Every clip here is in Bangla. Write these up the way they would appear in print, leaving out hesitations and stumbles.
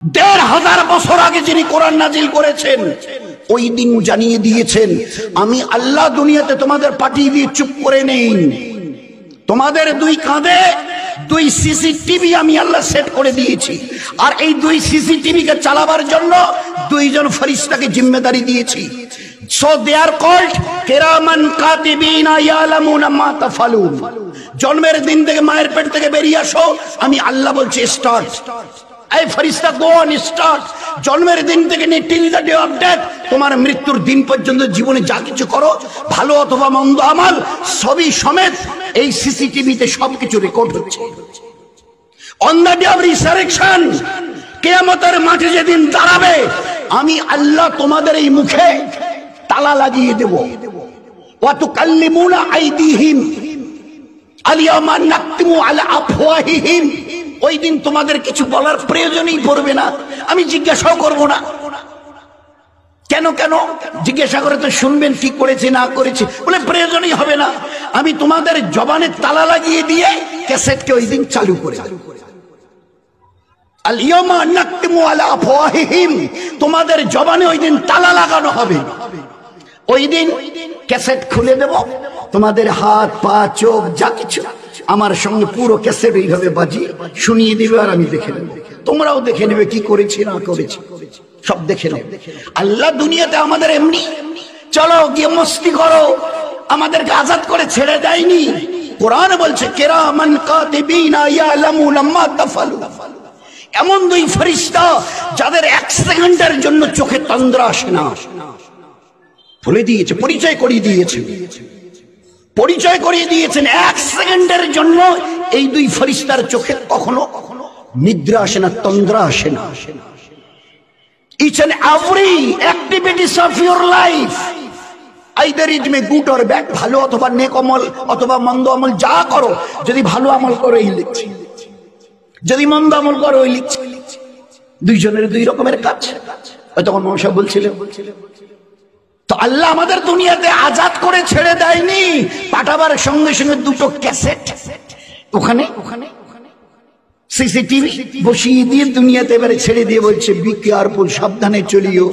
১,৫০০ বছর আগে যিনি কোরআন নাজিল করেছেন ওই দিন জানিয়ে দিয়েছেন, আমি আল্লাহ দুনিয়াতে তোমাদের পাঠিয়ে দিয়ে চুপ করে নেই। তোমাদের দুই কাঁধে 2 সিসিটিভি আমি আল্লাহ সেট করে দিয়েছি, আর এই 2 সিসিটিভি কে চালাবার জন্য 2 জন ফেরেশতাকে জিম্মেদারি দিয়েছি। So they are called কিরামান কাতিবিনা ইয়ালামুনা মা তাফালুন। জন্মের দিন থেকে মায়ের পেট থেকে বেরিয়ে আসো, আমি আল্লাহ বলছি স্টার্ট। এই ফেরেশতা গো অন স্টার্ট। জন্মের দিন থেকে নিয়ে till the day of death, তোমার মৃত্যুর দিন পর্যন্ত জীবনে যা কিছু করো, ভালো অথবা মন্দ আমল, সবই সমেত এই সিসিটিভিতে সবকিছু রেকর্ড হচ্ছে। On the day of resurrection, কিয়ামতের মাঠে যেদিন দাঁড়াবে, আমি আল্লাহ তোমাদের এই মুখে তালা লাগিয়ে দেব। ওয়া তুকাল্লিমুনা আইদিহিম আল-ইয়াওমা নাকতিমু আলা আফওয়াহিহিম। ওই দিন তোমাদের কিছু বলার প্রয়োজনই পড়বে না, আমি জিজ্ঞাসাও করব না। কেন কেন জিজ্ঞাসা করে তো শুনবেন কি করেছে না করেছে, বলে প্রয়োজনই হবে না। আমি তোমাদের জবানে তালা লাগিয়ে দিয়ে ক্যাসেটকে ওই দিন চালু করে দেব। আল-ইয়াওমা নাকতিমু আলা আফওয়াহিহিম, তোমাদের জবানে ওই দিন তালা লাগানো হবে। ওই দিন ক্যাসেট খুলে দেব, তোমাদের হাত পা চোখ যা কিছু আমার সঙ্গে পুরো ক্যাসেট এইভাবে বাজিয়ে শুনিয়ে দিবে, আর আমি দেখে নেব। তোমরাও দেখে নেবে কি করেছি না করেছি, সব দেখে নেবে। আল্লাহ দুনিয়াতে আমাদের এমনি চলো গিয়ে মস্তি করো আমাদেরকে আজাদ করে ছেড়ে দেয়নি। কোরআন বলছে কিরামান কাতিবিনা ইয়ালামুনা মা তাফালুন। এমন 2 ফেরেশতা যাদের 1 সেকেন্ডের জন্য চোখে তন্দ্রা আসে না, বলে দিয়েছে, পরিচয় করিয়ে দিয়েছে, পরিচয় করিয়ে দিয়েছেন। 1 সেকেন্ডের জন্য এই 2 ফেরেশতার চোখে কখনো নিদ্রা আসে না, তন্দ্রা আসে না। Each and every activities of your life, either it may good or bad, ভালো অথবা নেক আমল অথবা মন্দ আমল যা করো, যদি ভালো আমল করো এই লিখছে, যদি মন্দ আমল করো ওই লিখছে। 2 জনের 2 রকমের কাজ। তখন মহাশয় বলছিলেন, তো আল্লাহ আমাদের দুনিয়াতে আজাদ করে ছেড়ে দেয়নি, পাঠাবার সঙ্গে সঙ্গে 2টো ক্যাসেট ওখানে সিসিটিভি বসিয়ে দিয়ে দুনিয়াতে এবারে ছেড়ে দিয়ে বলছে বি কেয়ারফুল, সাবধানে চলিও।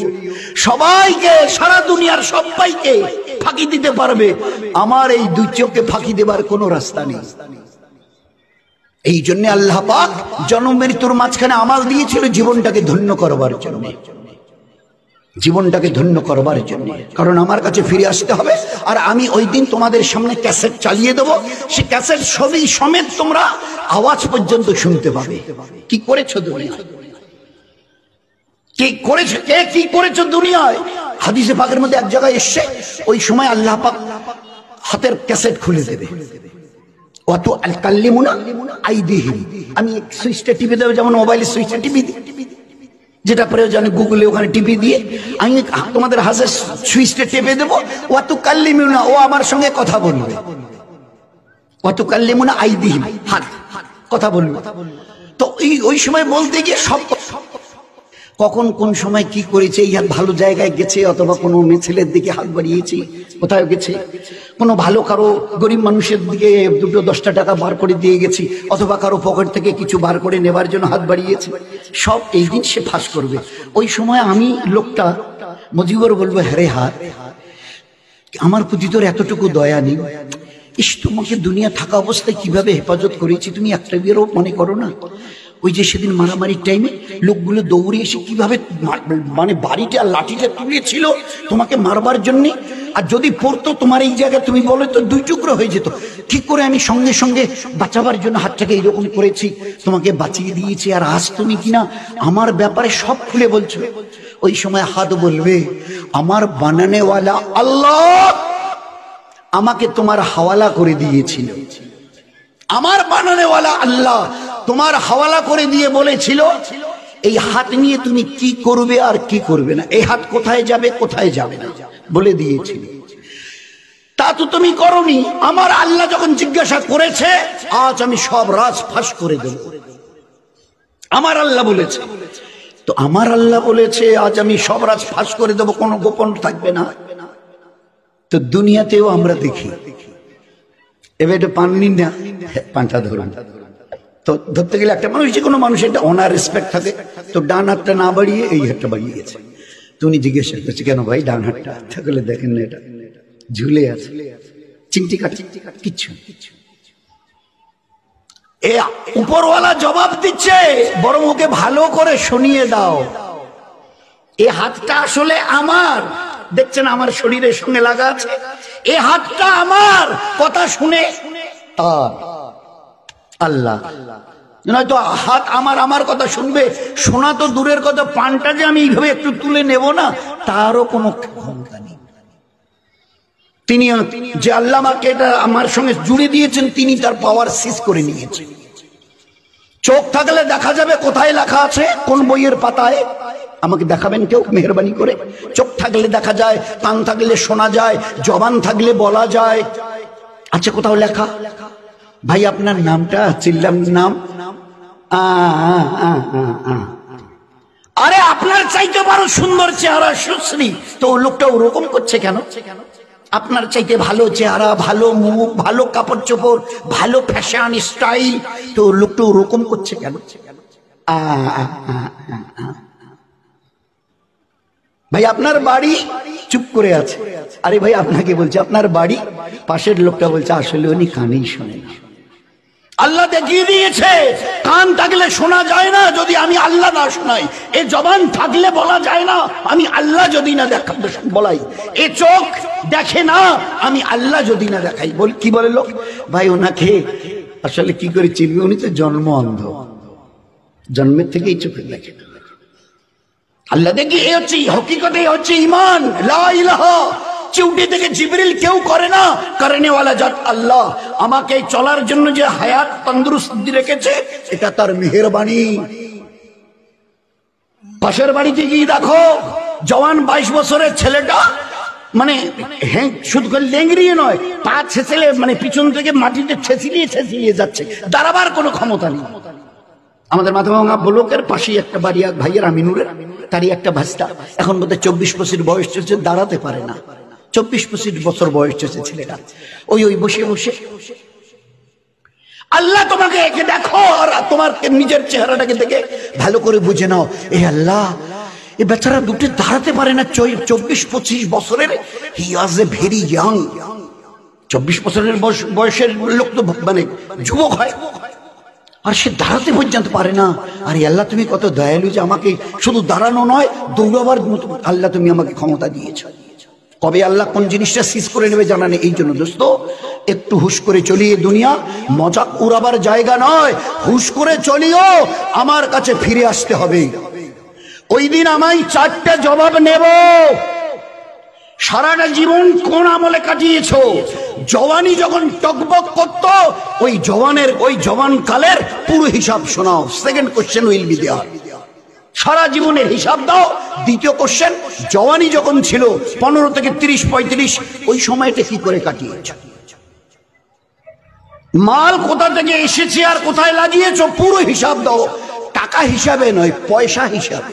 সবাইকে, সারা দুনিয়ার সবাইকে ফাঁকি দিতে পারবে, আমার এই 2 চোখকে ফাঁকি দেবার কোনো রাস্তা নেই। এই জন্য আল্লাহ পাক জন্ম মৃত্যুর মাঝখানে আমাল দিয়েছিল জীবনটাকে ধন্য করবার জন্য, জীবনটাকে ধন্য করবার জন্য। কারণ আমার কাছে ফিরে আসতে হবে, আর আমি ওই দিন তোমাদের সামনে ক্যাসেট চালিয়ে দেব। সে ক্যাসেট ছবি সমেত তোমরা আওয়াজ পর্যন্ত শুনতে পাবে। কি করেছো দুনিয়ায়, কি করেছো, কে কি করেছো দুনিয়ায়। হাদিসে পাকের মধ্যে এক জায়গায় এসছে, ওই সময় আল্লাহ পাক হাতের ক্যাসেট খুলে দেবে। অত আল কাল্লিমুনা আইদিহিম, আমি সুইচটা টিপে দেবো, যেমন মোবাইলের সুইচটা টিপে দিই, যেটা প্রয়োজনে গুগলে ওখানে টিপে দিয়ে আমি তোমাদের হাতের সুইচটা টেপে দেবো। ওয়াত কাল্লিমুনা, ও আমার সঙ্গে কথা বলবে। ওয়াত কাল্লিমুনা আইদিহিম, হাত কথা বলবে। তো ওই সময় বলতে গিয়ে সব কখন কোন সময় কি করেছে, এই হাত ভালো জায়গায় গেছে, অথবা কোনো মেয়ে ছেলের দিকে হাত বাড়িয়েছে, কোথায় গেছে, কোনো ভালো কারো গরিব মানুষের দিকে 2-10টা টাকা বার করে দিয়ে গেছি, অথবা কারো পকেট থেকে কিছু বার করে নেবার জন্য হাত বাড়িয়েছে, সব এই দিন সে ফাঁস করবে। ওই সময় আমি লোকটা মজিবর বলবো, হ্যাঁ হাত, আমার প্রতি তোর এতটুকু দয়া নেই, ইস তোমাকে দুনিয়া থাকা অবস্থায় কিভাবে হেফাজত করেছি, তুমি একটা বিয়েরও মনে করো না। ওই যে সেদিন মারামারির টাইমে লোকগুলো দৌড়ে এসে কিভাবে মানে বাড়িটা লাঠিটা তুলেছিল তোমাকে মারবার জন্য, আর যদি পড়তো তোমার এই জায়গায় তুমি বলো তো 2 টুকরো হয়ে যেত। ঠিক করে আমি সঙ্গে সঙ্গে বাঁচাবার জন্য হাতটাকে এইরকম করেছি, তোমাকে বাঁচিয়ে দিয়েছি। আর আজ তুমি কিনা আমার ব্যাপারে সব খুলে বলছো। ওই সময় হাত বলবে, আমার বানানেওয়ালা আল্লাহ আমাকে তোমার হাওয়ালা করে দিয়েছিল, আমার বানানেওয়ালা আল্লাহ তোমার হাওয়ালা করে দিয়ে বলেছিল এই হাত নিয়ে তুমি কি করবে আর কি করবে না, এই হাত কোথায় যাবে কোথায় যাবে না বলে দিয়েছিল। তা তো তুমি করনি। আমার আল্লাহ যখন জিজ্ঞাসা করেছে, আজ আমি সব রাজ ফাঁস করে দেব, আমার আল্লাহ বলেছে। তো আমার আল্লাহ বলেছে আজ আমি সব রাজ ফাঁস করে দেব, কোনো গোপন থাকবে না। তো দুনিয়াতেও আমরা দেখি, এবার এটা পাননি না, পান্তা ধরুন, তো ধরতে গেলে একটা মানুষ, যে কোনো মানুষের একটা অনার রেসপেক্ট থাকে, তো ডান হাতটা না বাড়িয়ে এই হাতটা বাড়িয়ে গেছে। তুমি জিজ্ঞাসা করছি কেন ভাই ডান হাতটা? থাকলে দেখেন না এটা ঝুলে আছে, চিমটি কাটি কিচ্ছু। এ উপরওয়ালা জবাব দিচ্ছে, বরং ওকে ভালো করে শুনিয়ে দাও। এ হাতটা আসলে আমার, দেখছেন আমার শরীরের সঙ্গে লাগা আছে, এ হাতটা আমার, কথা শুনে তার আল্লাহ। নয়তো হাত আমার কথা শুনবে, শোনা তো দূরের কথা, পানটা যে আমি এইভাবে একটু তুলে নেব না, তারও কোনো ক্ষমতা নেই। তিনি যে আল্লাহ আমাকে এটা আমার সঙ্গে জুড়ে দিয়েছেন, তিনি তার পাওয়ার সিজ করে নিয়েছেন। চোখ থাকলে দেখা যাবে কোথায় লেখা আছে, কোন বইয়ের পাতায়, আমাকে দেখাবেন কেউ মেহরবানি করে। চোখ থাকলে দেখা যায়, কান থাকলে শোনা যায়, জবান থাকলে বলা যায়। আচ্ছা কোথাও লেখা? ভাই আপনার নামটা চিল্লাম, নাম আরে আপনার চাইতে বড় সুন্দর চেহারা, সুশ্রী, তো লোকটা ওরকম করছে কেন? আপনার চাইতে ভালো চেহারা, ভালো মুখ, ভালো কাপড় চোপড়, ভালো ফ্যাশন স্টাইল, তো লোকটা ওরকম করছে কেন? ভাই আপনার বাড়ি, চুপ করে আছে। আরে ভাই আপনাকে বলছে আপনার বাড়ি, পাশের লোকটা বলছে আসলে উনি কানেই শোনে না। আল্লাহ দেখিয়ে দিয়েছে, কান থাকলে শোনা যায় না যদি আমি আল্লাহ না শোনাই, এ জবান থাকলে বলা যায় না আমি আল্লাহ যদি না বলাই, এ চোখ দেখে না আমি আল্লাহ যদি না দেখাই। কি বলে লোক? ভাই ওনাকে আসলে কি করে চিনবে? উনি তো জন্ম অন্ধ, জন্মের থেকেই চোখে দেখে না। আল্লাহ দেখি এ হচ্ছে হকিকতে, হচ্ছে ইমান, লা ইলাহা। চিউটি থেকে জিবরিল কেউ করে না, করেনেওয়ালা জাত আল্লাহ। আমাকে চলার জন্য যে হায়াত তন্দুরুস্তি রেখেছে, এটা তার মেহেরবানি। পাশের বাড়িতে গিয়ে দেখো, জওয়ান 22 বছরের ছেলেটা, মানে শুধু লেংড়িয়ে নয়, পা ছেঁচলে, মানে পিছন থেকে মাটিতে ছেঁচিলিয়ে যাচ্ছে, দাঁড়াবার কোনো ক্ষমতা নেই। আমাদের মাথাভাঙা ব্লকের পাশেই একটা বাড়ি, এক ভাইয়ের আমিনুরের, তারই একটা ভাস্তা, এখন বোধহয় 24-25 বয়স চলছে, দাঁড়াতে পারে না। 24-25 বছর বয়স চলছে ছেলেটা, ওই বসে বসে আল্লাহ তোমাকে একে দেখো, আর তোমার নিজের চেহারাটাকে দেখে ভালো করে বুঝে নাও, এ আল্লাহ, এ বেচারা দুটো দাঁড়াতে পারে না, 24-25 বছরের, হি ওয়াজ এ ভেরি ইয়াং। 24 বছরের বয়সের লোক তো মানে যুবক হয়, আর সে দাঁড়াতে পর্যন্ত পারে না। আরে আল্লাহ তুমি কত দয়ালু যে আমাকে শুধু দাঁড়ানো নয়, দৌড়াবার মতো আল্লাহ তুমি আমাকে ক্ষমতা দিয়েছো। কবে আল্লাহ কোন জিনিসটা সিজ করে নেবে জানা নেই। এই জন্য দোস্ত, একটু হুশ করে চলিয়ে, দুনিয়া মজাক উড়াবার জায়গা নয়, হুশ করে চলিও, আমার কাছে ফিরে আসতে হবে। ওই দিন আমায় 4টা জবাব নেব। সারাটা জীবন কোন আমলে কাটিয়েছো? জওয়ানি যখন টকবক করত, ওই জওয়ান কালের পুরো হিসাব শোনাও। Second question will be there, সারা জীবনের হিসাব দাও। দ্বিতীয় কোশ্চেন, জওয়ানি যখন ছিল 15 থেকে 30-35, ওই সময়টা কি করে কাটিয়েছো? মাল কোথা থেকে এসেছে আর কোথায় লাগিয়েছো, পুরো হিসাব দাও। টাকা হিসাবে নয়, পয়সা হিসাবে,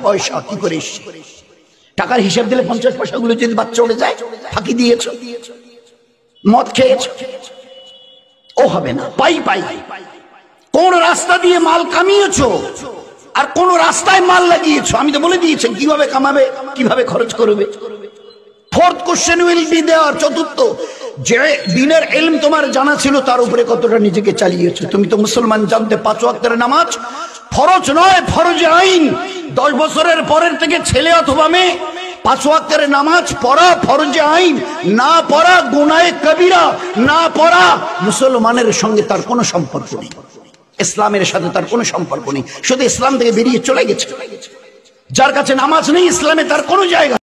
পয়সা কি করে এসছে। টাকার হিসাব দিলে 50 পয়সাগুলো যদি বাদ চলে যায়, ফাঁকি দিয়েছো, মদ খেয়েছো, ও হবে না। পাই কোন রাস্তা দিয়ে মাল কামিয়েছো আর কোন রাস্তায় মাল লাগিয়েছো, আমি তো বলে দিয়েছি কিভাবে কামাবে, কিভাবে খরচ করবে। Fourth question will be there. চতুর্থ, যে দিনের ইলম তোমার জানা ছিল, তার উপরে কতটা নিজেকে চালিয়েছো। তুমি তো মুসলমান, জানতে 5 ওয়াক্তের নামাজ ফরজ নয়, ফরজে আইন। 10 বছরের পরের থেকে ছেলে অথবা মেয়ে 5 ওয়াক্তের নামাজ পড়া ফরজে আইন, না পড়া গুনাহে কবিরা, না পড়া মুসলমানের সঙ্গে তার কোনো সম্পর্ক নেই, ইসলামের সাথে তার কোনো সম্পর্ক নেই, শুধু ইসলাম থেকে বেরিয়ে চলে গেছে। যার কাছে নামাজ নেই, ইসলামে তার কোনো জায়গা